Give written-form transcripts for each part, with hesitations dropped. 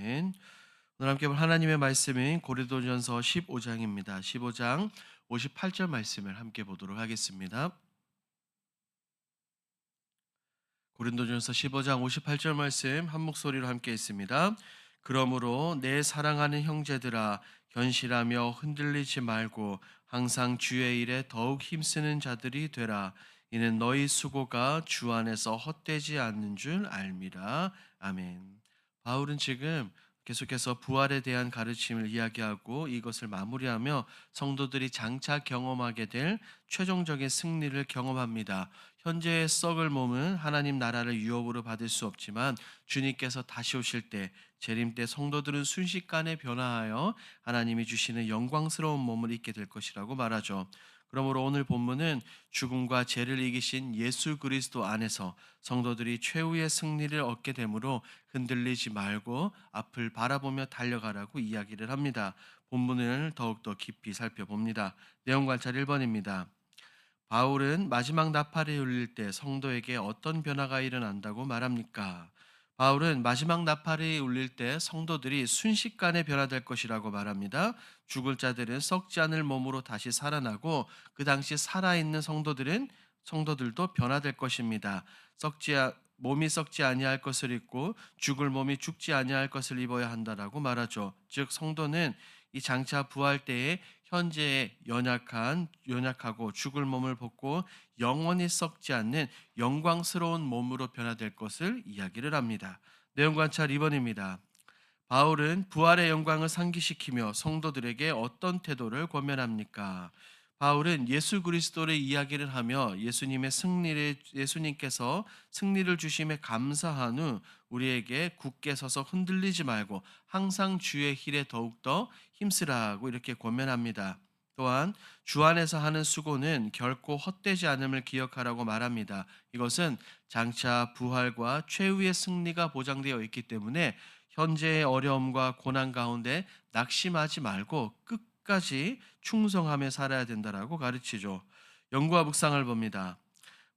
아멘. 오늘 함께 볼 하나님의 말씀인 고린도전서 15장입니다. 15장 58절 말씀을 함께 보도록 하겠습니다. 고린도전서 15장 58절 말씀 한 목소리로 함께 있습니다. 그러므로 내 사랑하는 형제들아 견실하며 흔들리지 말고 항상 주의 일에 더욱 힘쓰는 자들이 되라. 이는 너희 수고가 주 안에서 헛되지 않는 줄 알미라. 아멘. 바울은 지금 계속해서 부활에 대한 가르침을 이야기하고 이것을 마무리하며 성도들이 장차 경험하게 될 최종적인 승리를 경험합니다. 현재의 썩을 몸은 하나님 나라를 유업으로 받을 수 없지만 주님께서 다시 오실 때 재림 때 성도들은 순식간에 변화하여 하나님이 주시는 영광스러운 몸을 입게 될 것이라고 말하죠. 그러므로 오늘 본문은 죽음과 죄를 이기신 예수 그리스도 안에서 성도들이 최후의 승리를 얻게 되므로 흔들리지 말고 앞을 바라보며 달려가라고 이야기를 합니다. 본문을 더욱더 깊이 살펴봅니다. 내용 관찰 1번입니다. 바울은 마지막 나팔이 울릴 때 성도에게 어떤 변화가 일어난다고 말합니까? 바울은 마지막 나팔이 울릴 때 성도들이 순식간에 변화될 것이라고 말합니다. 죽을 자들은 썩지 않을 몸으로 다시 살아나고 그 당시 살아있는 성도들도 변화될 것입니다. 몸이 썩지 아니할 것을 입고 죽을 몸이 죽지 아니할 것을 입어야 한다라고 말하죠. 즉 성도는 이 장차 부활 때에 현재의 연약하고 죽을 몸을 벗고 영원히 썩지 않는 영광스러운 몸으로 변화될 것을 이야기를 합니다. 내용 관찰 2번입니다. 바울은 부활의 영광을 상기시키며 성도들에게 어떤 태도를 권면합니까? 바울은 예수 그리스도를 이야기를 하며 예수님께서 승리를 주심에 감사한 후 우리에게 굳게 서서 흔들리지 말고 항상 주의 힐에 더욱더 힘쓰라고 이렇게 권면합니다. 또한 주 안에서 하는 수고는 결코 헛되지 않음을 기억하라고 말합니다. 이것은 장차 부활과 최후의 승리가 보장되어 있기 때문에 현재의 어려움과 고난 가운데 낙심하지 말고 끝까지 충성하며 살아야 된다라고 가르치죠. 연구와 묵상을 봅니다.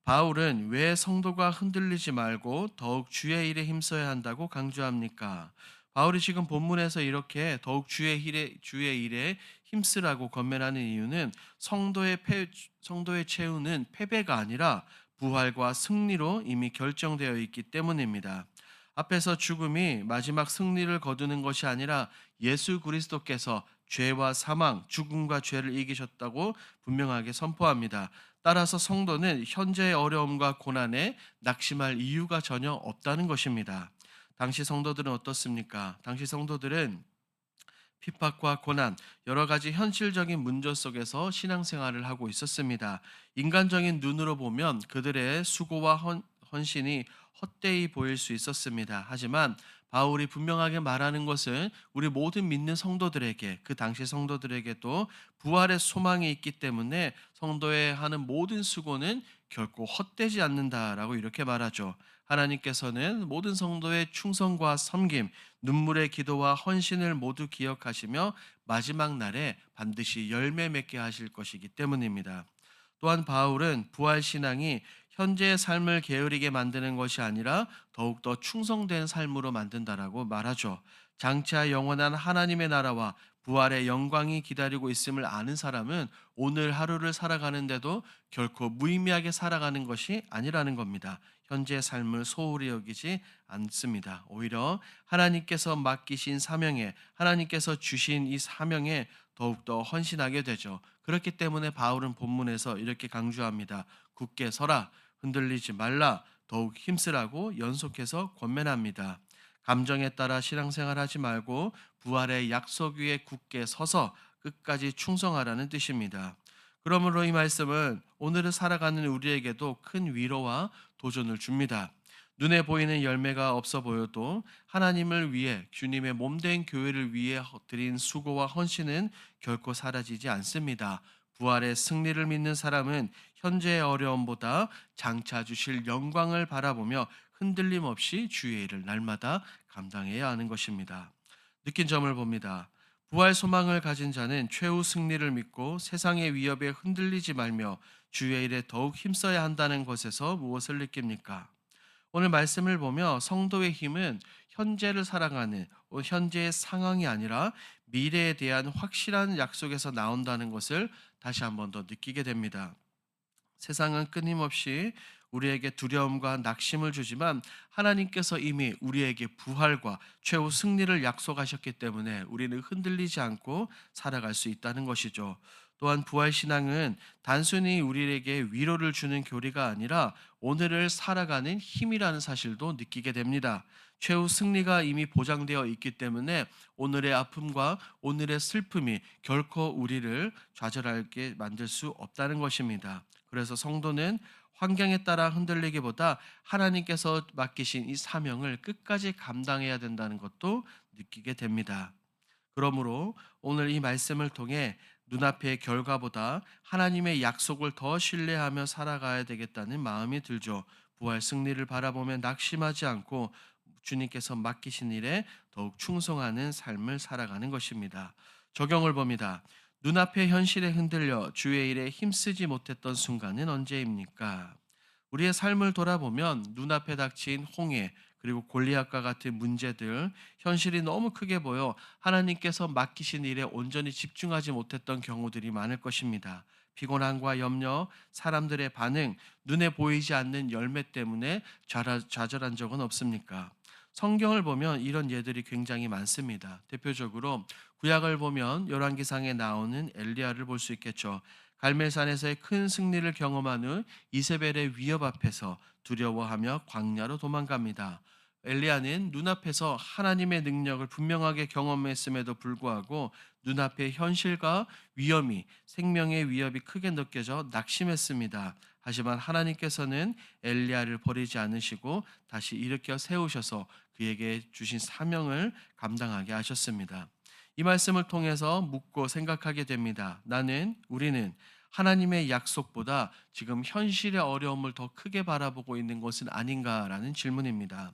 바울은 왜 성도가 흔들리지 말고 더욱 주의 일에 힘써야 한다고 강조합니까? 바울이 지금 본문에서 이렇게 더욱 주의 일에 힘쓰라고 권면하는 이유는 성도의 최후는 패배가 아니라 부활과 승리로 이미 결정되어 있기 때문입니다. 앞에서 죽음이 마지막 승리를 거두는 것이 아니라 예수 그리스도께서 죄와 사망, 죽음과 죄를 이기셨다고 분명하게 선포합니다. 따라서 성도는 현재의 어려움과 고난에 낙심할 이유가 전혀 없다는 것입니다. 당시 성도들은 어떻습니까? 당시 성도들은 핍박과 고난, 여러 가지 현실적인 문제 속에서 신앙생활을 하고 있었습니다. 인간적인 눈으로 보면 그들의 수고와 헌신이 헛되이 보일 수 있었습니다. 하지만 바울이 분명하게 말하는 것은 우리 모든 믿는 성도들에게, 그 당시 성도들에게도 부활의 소망이 있기 때문에 성도의 하는 모든 수고는 결코 헛되지 않는다라고 이렇게 말하죠. 하나님께서는 모든 성도의 충성과 섬김, 눈물의 기도와 헌신을 모두 기억하시며 마지막 날에 반드시 열매 맺게 하실 것이기 때문입니다. 또한 바울은 부활 신앙이 현재의 삶을 게으르게 만드는 것이 아니라 더욱더 충성된 삶으로 만든다라고 말하죠. 장차 영원한 하나님의 나라와 부활의 영광이 기다리고 있음을 아는 사람은 오늘 하루를 살아가는데도 결코 무의미하게 살아가는 것이 아니라는 겁니다. 현재의 삶을 소홀히 여기지 않습니다. 오히려 하나님께서 주신 이 사명에 더욱더 헌신하게 되죠. 그렇기 때문에 바울은 본문에서 이렇게 강조합니다. 굳게 서라, 흔들리지 말라, 더욱 힘쓰라고 연속해서 권면합니다. 감정에 따라 신앙생활하지 말고 부활의 약속 위에 굳게 서서 끝까지 충성하라는 뜻입니다. 그러므로 이 말씀은 오늘을 살아가는 우리에게도 큰 위로와 도전을 줍니다. 눈에 보이는 열매가 없어 보여도 하나님을 위해 주님의 몸된 교회를 위해 드린 수고와 헌신은 결코 사라지지 않습니다. 부활의 승리를 믿는 사람은 현재의 어려움보다 장차 주실 영광을 바라보며 흔들림 없이 주의 일을 날마다 감당해야 하는 것입니다. 느낀 점을 봅니다. 부활 소망을 가진 자는 최후 승리를 믿고 세상의 위협에 흔들리지 말며 주의 일에 더욱 힘써야 한다는 것에서 무엇을 느낍니까? 오늘 말씀을 보며 성도의 힘은 현재를 살아가는 현재의 상황이 아니라 미래에 대한 확실한 약속에서 나온다는 것을 다시 한번 더 느끼게 됩니다. 세상은 끊임없이 우리에게 두려움과 낙심을 주지만 하나님께서 이미 우리에게 부활과 최후 승리를 약속하셨기 때문에 우리는 흔들리지 않고 살아갈 수 있다는 것이죠. 또한 부활 신앙은 단순히 우리에게 위로를 주는 교리가 아니라 오늘을 살아가는 힘이라는 사실도 느끼게 됩니다. 최후 승리가 이미 보장되어 있기 때문에 오늘의 아픔과 오늘의 슬픔이 결코 우리를 좌절하게 만들 수 없다는 것입니다. 그래서 성도는 환경에 따라 흔들리기보다 하나님께서 맡기신 이 사명을 끝까지 감당해야 된다는 것도 느끼게 됩니다. 그러므로 오늘 이 말씀을 통해 눈앞의 결과보다 하나님의 약속을 더 신뢰하며 살아가야 되겠다는 마음이 들죠. 부활 승리를 바라보며 낙심하지 않고 주님께서 맡기신 일에 더욱 충성하는 삶을 살아가는 것입니다. 적용을 봅니다. 눈앞의 현실에 흔들려 주의 일에 힘쓰지 못했던 순간은 언제입니까? 우리의 삶을 돌아보면 눈앞에 닥친 홍해, 그리고 골리앗과 같은 문제들, 현실이 너무 크게 보여 하나님께서 맡기신 일에 온전히 집중하지 못했던 경우들이 많을 것입니다. 피곤함과 염려, 사람들의 반응, 눈에 보이지 않는 열매 때문에 좌절한 적은 없습니까? 성경을 보면 이런 예들이 굉장히 많습니다. 대표적으로 구약을 보면 열왕기상에 나오는 엘리야를 볼 수 있겠죠. 갈멜산에서의 큰 승리를 경험한 후 이세벨의 위협 앞에서 두려워하며 광야로 도망갑니다. 엘리야는 눈앞에서 하나님의 능력을 분명하게 경험했음에도 불구하고 눈앞의 현실과 위험이 생명의 위협이 크게 느껴져 낙심했습니다. 하지만 하나님께서는 엘리야를 버리지 않으시고 다시 일으켜 세우셔서 그에게 주신 사명을 감당하게 하셨습니다. 이 말씀을 통해서 묻고 생각하게 됩니다. 우리는 하나님의 약속보다 지금 현실의 어려움을 더 크게 바라보고 있는 것은 아닌가라는 질문입니다.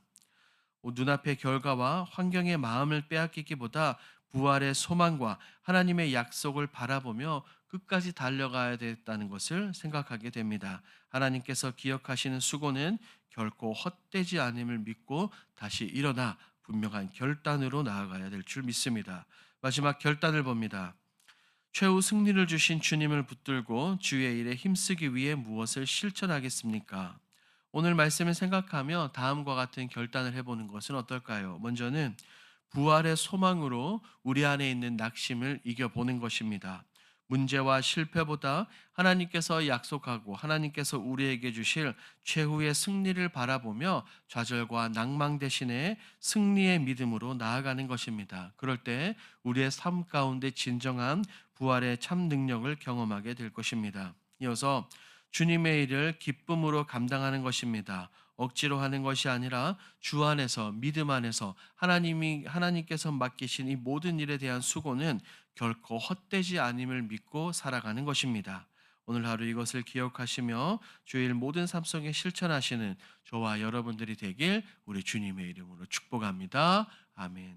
눈앞의 결과와 환경의 마음을 빼앗기기보다 부활의 소망과 하나님의 약속을 바라보며 끝까지 달려가야 되겠다는 것을 생각하게 됩니다. 하나님께서 기억하시는 수고는 결코 헛되지 않음을 믿고 다시 일어나 분명한 결단으로 나아가야 될 줄 믿습니다. 마지막 결단을 봅니다. 최후 승리를 주신 주님을 붙들고 주의 일에 힘쓰기 위해 무엇을 실천하겠습니까? 오늘 말씀을 생각하며 다음과 같은 결단을 해보는 것은 어떨까요? 먼저는 부활의 소망으로 우리 안에 있는 낙심을 이겨보는 것입니다. 문제와 실패보다 하나님께서 약속하고 하나님께서 우리에게 주실 최후의 승리를 바라보며 좌절과 낭망 대신에 승리의 믿음으로 나아가는 것입니다. 그럴 때 우리의 삶 가운데 진정한 부활의 참 능력을 경험하게 될 것입니다. 이어서 주님의 일을 기쁨으로 감당하는 것입니다. 억지로 하는 것이 아니라 주 안에서 믿음 안에서 하나님께서 맡기신 이 모든 일에 대한 수고는 결코 헛되지 않음을 믿고 살아가는 것입니다. 오늘 하루 이것을 기억하시며 주일 모든 삶 속에 실천하시는 저와 여러분들이 되길 우리 주님의 이름으로 축복합니다. 아멘.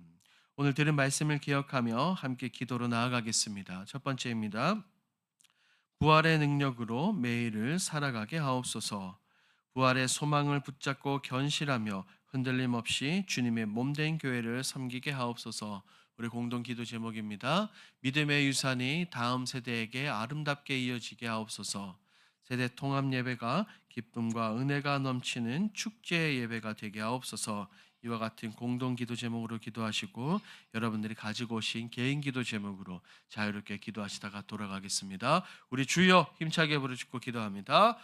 오늘 들은 말씀을 기억하며 함께 기도로 나아가겠습니다. 첫 번째입니다. 부활의 능력으로 매일을 살아가게 하옵소서. 부활의 소망을 붙잡고 견실하며 흔들림 없이 주님의 몸된 교회를 섬기게 하옵소서. 우리 공동 기도 제목입니다. 믿음의 유산이 다음 세대에게 아름답게 이어지게 하옵소서. 세대 통합 예배가 기쁨과 은혜가 넘치는 축제의 예배가 되게 하옵소서. 이와 같은 공동 기도 제목으로 기도하시고 여러분들이 가지고 오신 개인 기도 제목으로 자유롭게 기도하시다가 돌아가겠습니다. 우리 주여 힘차게 부르짖고 기도합니다.